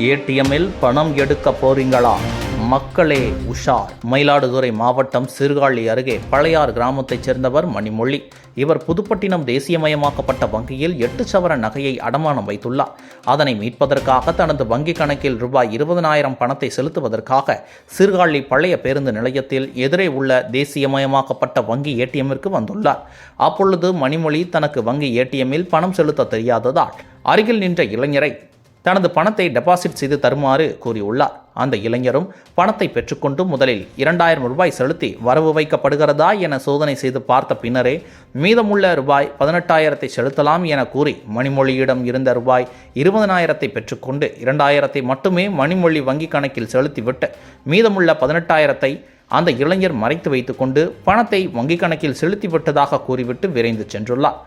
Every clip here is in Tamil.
ஏடிஎம்மில் பணம் எடுக்க போறீங்களா? மக்களே உஷார். மயிலாடுதுறை மாவட்டம் சீர்காழி அருகே பழையார் கிராமத்தைச் சேர்ந்தவர் மணிமொழி. இவர் புதுப்பட்டினம் தேசியமயமாக்கப்பட்ட வங்கியில் 8 சவரன் நகையை அடமானம் வைத்துள்ளார். அதனை மீட்பதற்காக தனது வங்கிக் கணக்கில் ரூபாய் 20,000 பணத்தை செலுத்துவதற்காக சீர்காழி பழைய பேருந்து நிலையத்தில் எதிரே உள்ள தேசியமயமாக்கப்பட்ட வங்கி ஏடிஎம்மிற்கு வந்துள்ளார். அப்பொழுது மணிமொழி தனக்கு வங்கி ஏடிஎம்மில் பணம் செலுத்த தெரியாததால் அருகில் நின்ற இளைஞரை தனது பணத்தை டெபாசிட் செய்து தருமாறு கூறியுள்ளார். அந்த இளைஞரும் பணத்தை பெற்றுக்கொண்டு முதலில் 2,000 ரூபாய் செலுத்தி வரவு வைக்கப்படுகிறதா என சோதனை செய்து பார்த்த பின்னரே மீதமுள்ள ரூபாய் 18,000 செலுத்தலாம் என கூறி மணிமொழியிடம் இருந்த ரூபாய் 20,000 பெற்றுக்கொண்டு 2,000 மட்டுமே மணிமொழி வங்கி கணக்கில் செலுத்திவிட்டு மீதமுள்ள 18,000 அந்த இளைஞர் மறைத்து வைத்துக்கொண்டு பணத்தை வங்கி கணக்கில் செலுத்திவிட்டதாக கூறிவிட்டு விரைந்து சென்றுள்ளார்.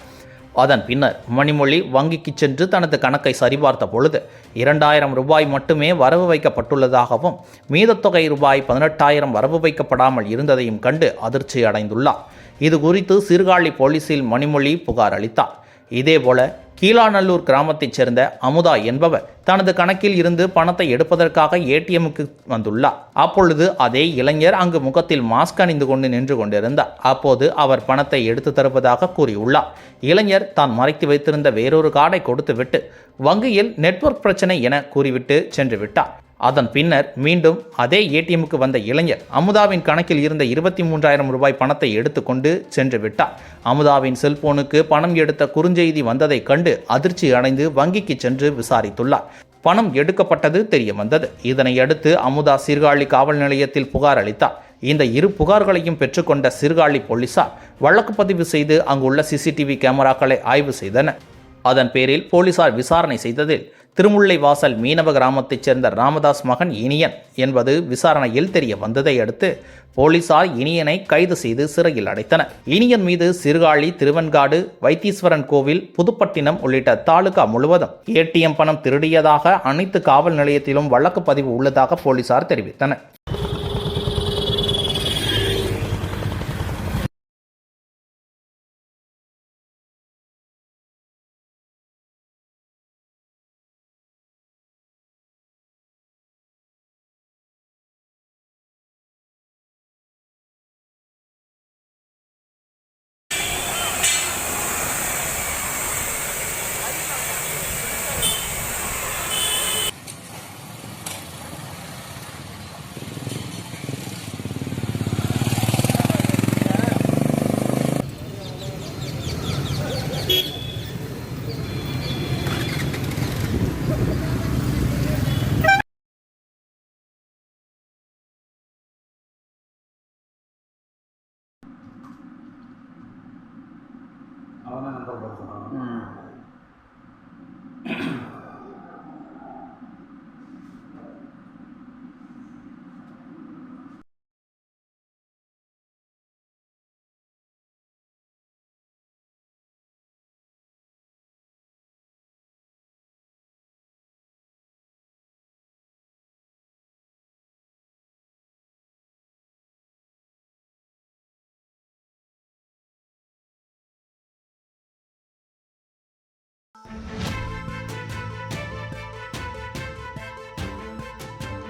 அதன் பின்னர் மணிமொழி வங்கிக்கு சென்று தனது கணக்கை சரிபார்த்த பொழுது 2,000 ரூபாய் மட்டுமே வரவு வைக்கப்பட்டுள்ளதாகவும் மீதத்தொகை ரூபாய் 18,000 வரவு வைக்கப்படாமல் இருந்ததையும் கண்டு அதிர்ச்சி அடைந்துள்ளார். இது குறித்து சீர்காழி போலீசில் மணிமொழி புகார் அளித்தார். இதேபோல கீழாநல்லூர் கிராமத்தைச் சேர்ந்த அமுதா என்பவர் தனது கணக்கில் இருந்து பணத்தை எடுப்பதற்காக ஏடிஎம்முக்கு வந்துள்ளார். அப்பொழுது அதே இளைஞர் அங்கு முகத்தில் மாஸ்க் அணிந்து கொண்டு நின்று கொண்டிருந்தார். அப்போது அவர் பணத்தை எடுத்து தருவதாக கூறியுள்ளார். இளைஞர் தான் மறைத்து வைத்திருந்த வேறொரு கார்டை கொடுத்துவிட்டு வங்கியில் நெட்வொர்க் பிரச்சனை என கூறிவிட்டு சென்று விட்டார். அதன் பின்னர் மீண்டும் அதே ஏடிஎம்முக்கு வந்த இளைஞர் அமுதாவின் கணக்கில் இருந்த 23,000 ரூபாய் பணத்தை எடுத்துக்கொண்டு சென்று விட்டார். அமுதாவின் செல்போனுக்கு பணம் எடுத்த குறுஞ்செய்தி வந்ததை கண்டு அதிர்ச்சி அடைந்து வங்கிக்கு சென்று விசாரித்துள்ளார். பணம் எடுக்கப்பட்டது தெரிய வந்தது. இதனை அடுத்து அமுதா சீர்காழி காவல் நிலையத்தில் புகார் அளித்தார். இந்த இரு புகார்களையும் பெற்றுக்கொண்ட சீர்காழி போலீசார் வழக்கு பதிவு செய்து அங்குள்ள சிசிடிவி கேமராக்களை ஆய்வு செய்தனர். அதன் பேரில் போலீசார் விசாரணை செய்ததில் திருமுல்லைவாசல் மீனவ கிராமத்தைச் சேர்ந்த ராமதாஸ் மகன் இனியன் என்பது விசாரணையில் தெரிய வந்ததை அடுத்து போலீசார் இனியனை கைது செய்து சிறையில் அடைத்தனர். இனியன் மீது சீர்காழி, திருவெண்காடு, வைத்தீஸ்வரன் கோவில், புதுப்பட்டினம் உள்ளிட்ட தாலுகா முழுவதும் ஏடிஎம் பணம் திருடியதாக அனைத்து காவல் நிலையத்திலும் வழக்கு பதிவு உள்ளதாக போலீசார் தெரிவித்தனர்.